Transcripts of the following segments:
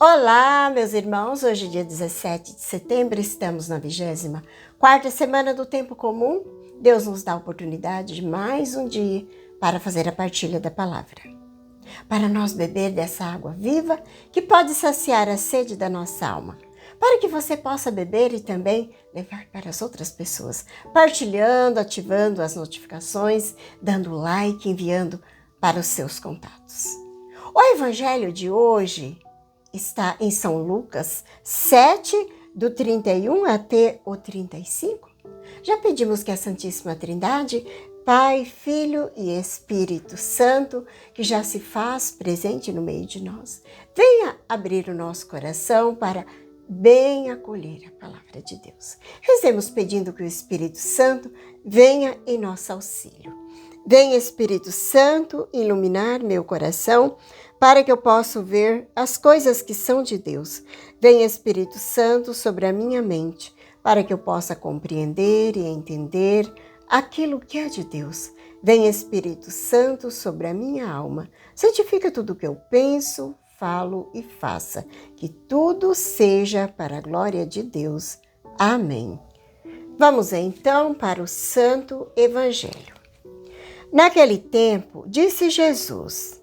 Olá, meus irmãos! Hoje, dia 17 de setembro, estamos na 24ª semana do Tempo Comum. Deus nos dá a oportunidade de mais um dia para fazer a partilha da palavra. Para nós beber dessa água viva que pode saciar a sede da nossa alma. Para que você possa beber e também levar para as outras pessoas. Partilhando, ativando as notificações, dando like, enviando para os seus contatos. O evangelho de hoje está em São Lucas 7, do 31 até o 35. Já pedimos que a Santíssima Trindade, Pai, Filho e Espírito Santo, que já se faz presente no meio de nós, venha abrir o nosso coração para bem acolher a palavra de Deus. Rezemos pedindo que o Espírito Santo venha em nosso auxílio. Venha, Espírito Santo, iluminar meu coração para que eu possa ver as coisas que são de Deus. Venha, Espírito Santo, sobre a minha mente, para que eu possa compreender e entender aquilo que é de Deus. Venha, Espírito Santo, sobre a minha alma. Santifica tudo o que eu penso, falo e faça. Que tudo seja para a glória de Deus. Amém. Vamos então para o Santo Evangelho. Naquele tempo, disse Jesus: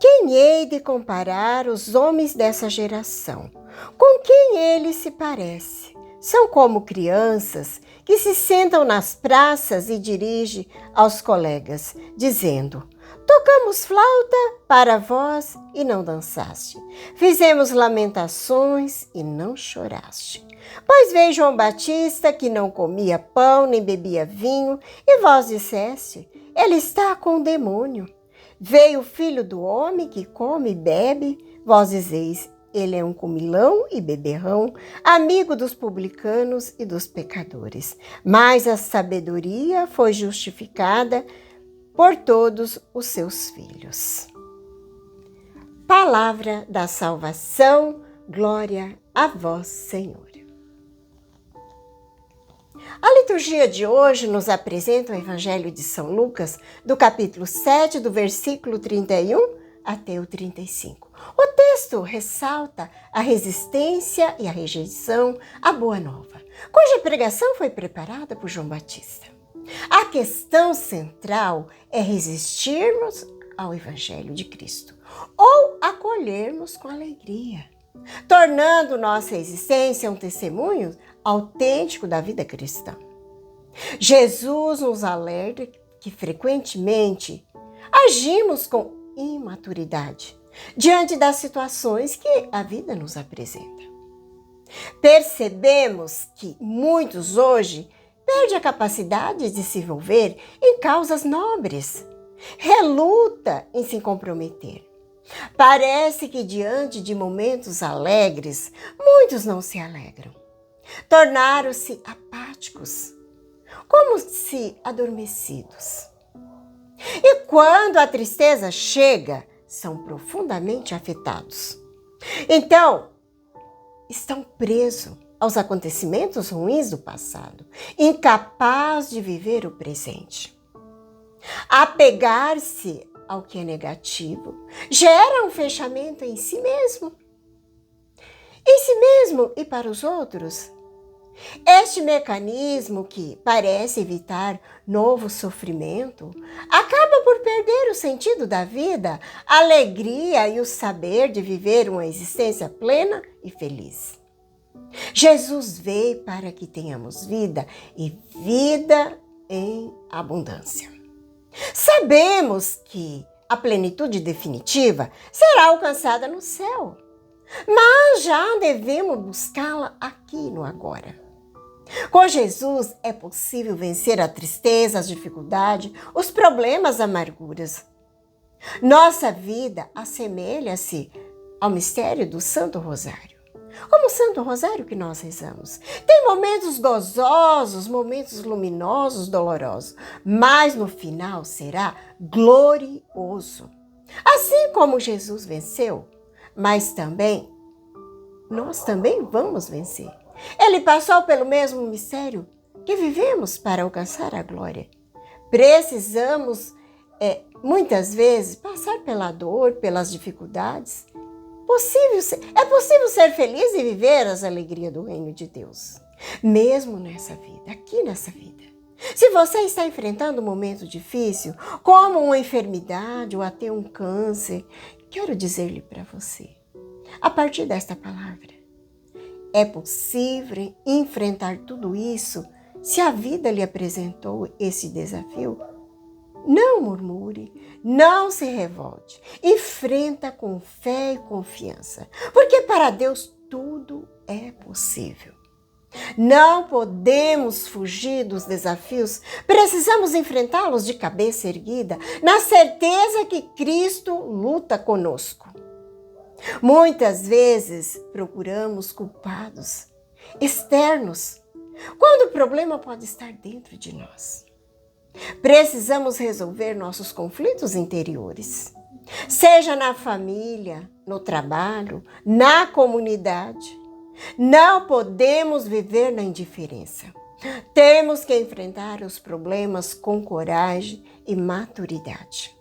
quem hei de comparar os homens dessa geração? Com quem ele se parece? São como crianças que se sentam nas praças e dirigem aos colegas, dizendo: tocamos flauta para vós e não dançaste. Fizemos lamentações e não choraste. Pois veio João Batista, que não comia pão nem bebia vinho, e vós disseste: ele está com o demônio. Veio o Filho do Homem, que come e bebe, vós dizeis: ele é um comilão e beberrão, amigo dos publicanos e dos pecadores. Mas a sabedoria foi justificada por todos os seus filhos. Palavra da salvação, glória a vós, Senhor. A liturgia de hoje nos apresenta o Evangelho de São Lucas, do capítulo 7, do versículo 31 até o 35. O texto ressalta a resistência e a rejeição à Boa Nova, cuja pregação foi preparada por João Batista. A questão central é resistirmos ao Evangelho de Cristo ou acolhermos com alegria, tornando nossa existência um testemunho autêntico da vida cristã. Jesus nos alerta que frequentemente agimos com imaturidade diante das situações que a vida nos apresenta. Percebemos que muitos hoje perdem a capacidade de se envolver em causas nobres, reluta em se comprometer. Parece que diante de momentos alegres, muitos não se alegram. Tornaram-se apáticos, como se adormecidos. E quando a tristeza chega, são profundamente afetados. Então, estão presos aos acontecimentos ruins do passado, incapazes de viver o presente. Apegar-se ao que é negativo gera um fechamento em si mesmo. Em si mesmo e para os outros. Este mecanismo, que parece evitar novo sofrimento, acaba por perder o sentido da vida, a alegria e o saber de viver uma existência plena e feliz. Jesus veio para que tenhamos vida e vida em abundância. Sabemos que a plenitude definitiva será alcançada no céu, mas já devemos buscá-la aqui no agora. Com Jesus é possível vencer a tristeza, as dificuldades, os problemas, amarguras. Nossa vida assemelha-se ao mistério do Santo Rosário. Como o Santo Rosário que nós rezamos. Tem momentos gozosos, momentos luminosos, dolorosos, mas no final será glorioso. Assim como Jesus venceu, mas também nós também vamos vencer. Ele passou pelo mesmo mistério que vivemos para alcançar a glória. Precisamos, muitas vezes, passar pela dor, pelas dificuldades, É possível ser feliz e viver as alegrias do reino de Deus, mesmo nessa vida, aqui nessa vida. Se você está enfrentando um momento difícil, como uma enfermidade ou até um câncer, quero dizer-lhe para você, a partir desta palavra, é possível enfrentar tudo isso se a vida lhe apresentou esse desafio? Não murmure, não se revolte, enfrenta com fé e confiança, porque para Deus tudo é possível. Não podemos fugir dos desafios, precisamos enfrentá-los de cabeça erguida, na certeza que Cristo luta conosco. Muitas vezes procuramos culpados externos, quando o problema pode estar dentro de nós. Precisamos resolver nossos conflitos interiores, seja na família, no trabalho, na comunidade. Não podemos viver na indiferença. Temos que enfrentar os problemas com coragem e maturidade.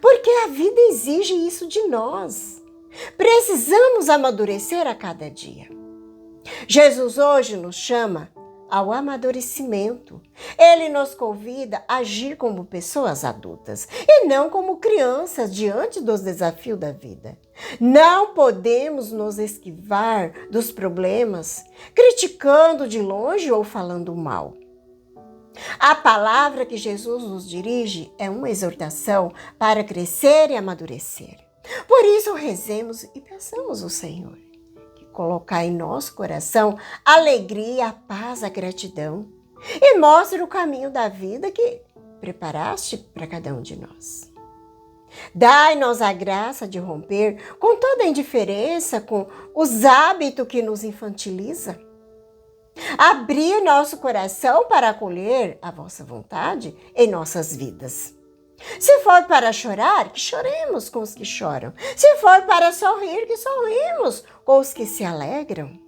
Porque a vida exige isso de nós. Precisamos amadurecer a cada dia. Jesus hoje nos chama ao amadurecimento. Ele nos convida a agir como pessoas adultas e não como crianças diante dos desafios da vida. Não podemos nos esquivar dos problemas, criticando de longe ou falando mal. A palavra que Jesus nos dirige é uma exortação para crescer e amadurecer. Por isso, rezemos e peçamos ao Senhor que colocar em nosso coração a alegria, a paz, a gratidão e mostre o caminho da vida que preparaste para cada um de nós. Dai-nos a graça de romper com toda a indiferença, com os hábitos que nos infantilizam. Abrir nosso coração para acolher a vossa vontade em nossas vidas. Se for para chorar, que choremos com os que choram. Se for para sorrir, que sorrimos com os que se alegram.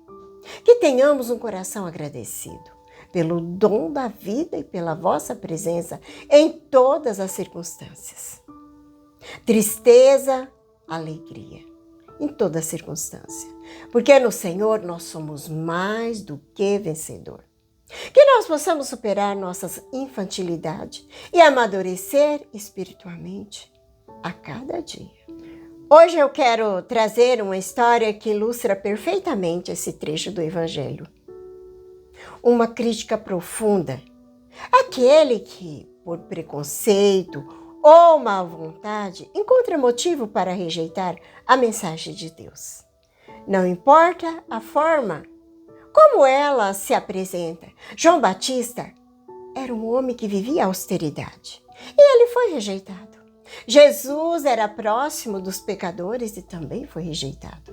Que tenhamos um coração agradecido pelo dom da vida e pela vossa presença em todas as circunstâncias. Tristeza, alegria, em toda circunstância. Porque no Senhor nós somos mais do que vencedor. Que nós possamos superar nossas infantilidade e amadurecer espiritualmente a cada dia. Hoje eu quero trazer uma história que ilustra perfeitamente esse trecho do Evangelho. Uma crítica profunda. Aquele que, por preconceito ou má vontade, encontra motivo para rejeitar a mensagem de Deus. Não importa a forma como ela se apresenta. João Batista era um homem que vivia a austeridade e ele foi rejeitado. Jesus era próximo dos pecadores e também foi rejeitado.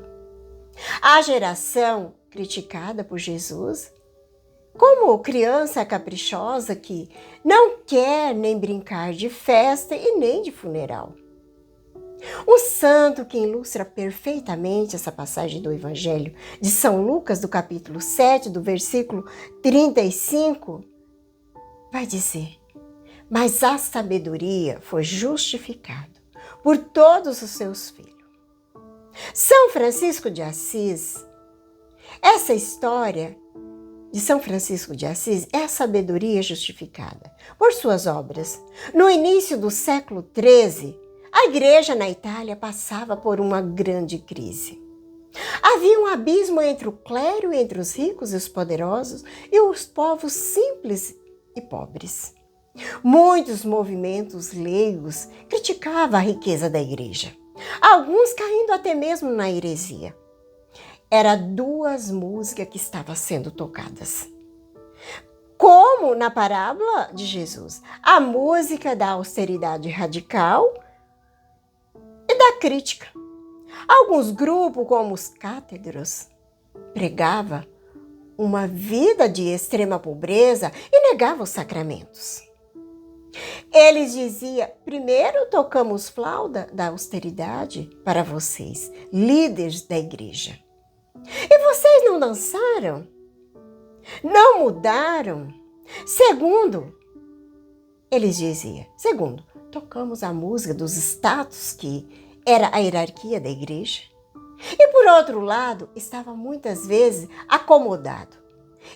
A geração criticada por Jesus, como criança caprichosa que não quer nem brincar de festa e nem de funeral. Um santo que ilustra perfeitamente essa passagem do Evangelho de São Lucas, do capítulo 7, do versículo 35, vai dizer: mas a sabedoria foi justificada por todos os seus filhos. São Francisco de Assis, essa história de São Francisco de Assis é a sabedoria justificada por suas obras. No início do século XIII, a igreja na Itália passava por uma grande crise. Havia um abismo entre o clero, entre os ricos e os poderosos e os povos simples e pobres. Muitos movimentos leigos criticavam a riqueza da igreja, alguns caindo até mesmo na heresia. Eram duas músicas que estavam sendo tocadas. Como na parábola de Jesus, a música da austeridade radical e da crítica. Alguns grupos, como os cátedros, pregavam uma vida de extrema pobreza e negavam os sacramentos. Eles diziam: primeiro tocamos flauta da austeridade para vocês, líderes da igreja. E vocês não dançaram? Não mudaram? Segundo, eles diziam, tocamos a música dos status, que era a hierarquia da igreja. E por outro lado, estava muitas vezes acomodado.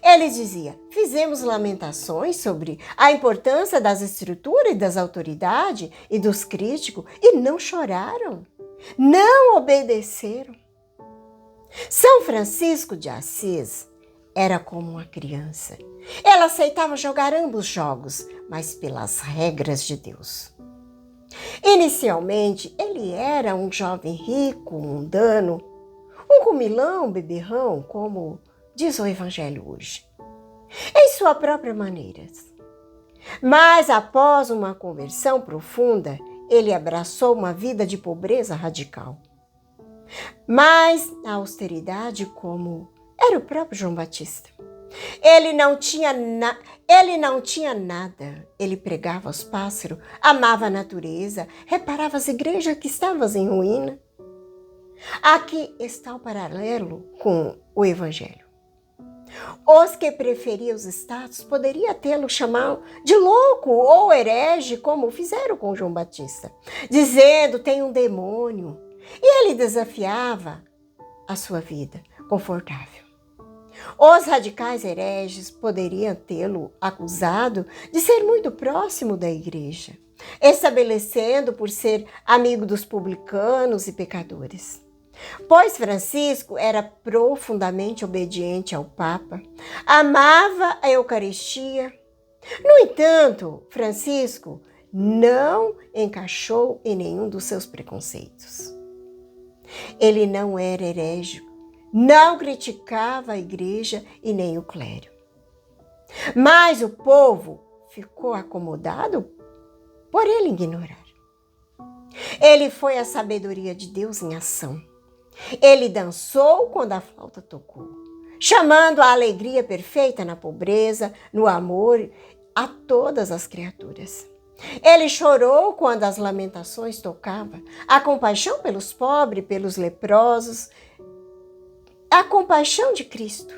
Ele dizia: fizemos lamentações sobre a importância das estruturas e das autoridades e dos críticos e não choraram, não obedeceram. São Francisco de Assis era como uma criança. Ela aceitava jogar ambos jogos, mas pelas regras de Deus. Inicialmente, ele era um jovem rico, mundano, um comilão, beberrão, como diz o Evangelho hoje, em sua própria maneira. Mas após uma conversão profunda, ele abraçou uma vida de pobreza radical. Mas na austeridade, como era o próprio João Batista. Ele não tinha nada. Ele pregava aos pássaros, amava a natureza, reparava as igrejas que estavam em ruína. Aqui está o paralelo com o Evangelho. Os que preferiam os status poderiam tê-lo chamado de louco ou herege, como fizeram com João Batista, dizendo: tem um demônio. E ele desafiava a sua vida confortável. Os radicais hereges poderiam tê-lo acusado de ser muito próximo da igreja, estabelecendo por ser amigo dos publicanos e pecadores. Pois Francisco era profundamente obediente ao Papa, amava a Eucaristia. No entanto, Francisco não encaixou em nenhum dos seus preconceitos. Ele não era herético, não criticava a igreja e nem o clero. Mas o povo ficou acomodado por ele ignorar. Ele foi a sabedoria de Deus em ação. Ele dançou quando a flauta tocou, chamando a alegria perfeita na pobreza, no amor a todas as criaturas. Ele chorou quando as lamentações tocavam, a compaixão pelos pobres, pelos leprosos, a compaixão de Cristo.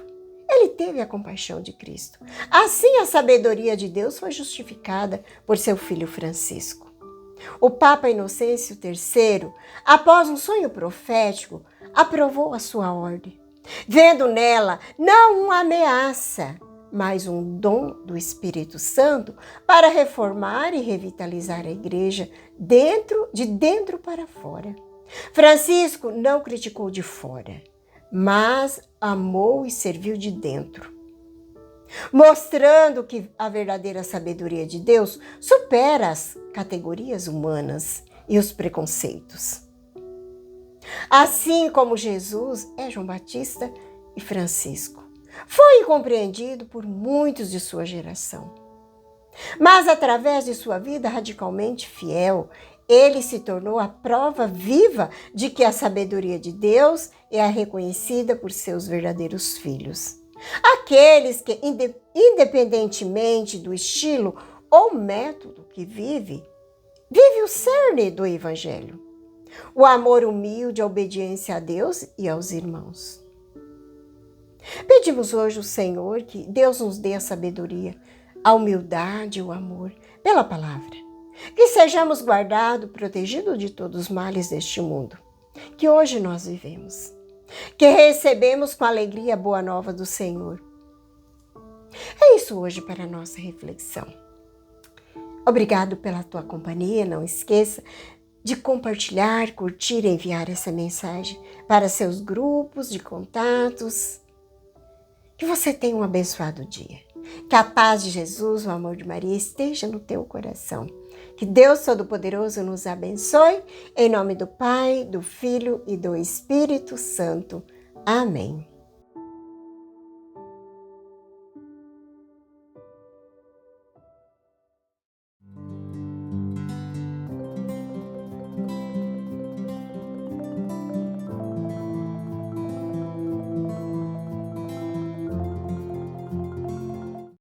Ele teve a compaixão de Cristo. Assim, a sabedoria de Deus foi justificada por seu filho Francisco. O Papa Inocêncio III, após um sonho profético, aprovou a sua ordem, vendo nela não uma ameaça, mas um dom do Espírito Santo para reformar e revitalizar a igreja de dentro para fora. Francisco não criticou de fora, mas amou e serviu de dentro, mostrando que a verdadeira sabedoria de Deus supera as categorias humanas e os preconceitos. Assim como Jesus é João Batista e Francisco, foi incompreendido por muitos de sua geração. Mas através de sua vida radicalmente fiel, ele se tornou a prova viva de que a sabedoria de Deus é reconhecida por seus verdadeiros filhos. Aqueles que, independentemente do estilo ou método que vive o cerne do Evangelho. O amor humilde, a obediência a Deus e aos irmãos. Pedimos hoje ao Senhor que Deus nos dê a sabedoria, a humildade e o amor pela palavra. Que sejamos guardados, protegidos de todos os males deste mundo, que hoje nós vivemos. Que recebemos com alegria a boa nova do Senhor. É isso hoje para a nossa reflexão. Obrigado pela tua companhia. Não esqueça de compartilhar, curtir e enviar essa mensagem para seus grupos de contatos. Que você tenha um abençoado dia. Que a paz de Jesus, o amor de Maria esteja no teu coração. Que Deus Todo-Poderoso nos abençoe. Em nome do Pai, do Filho e do Espírito Santo. Amém.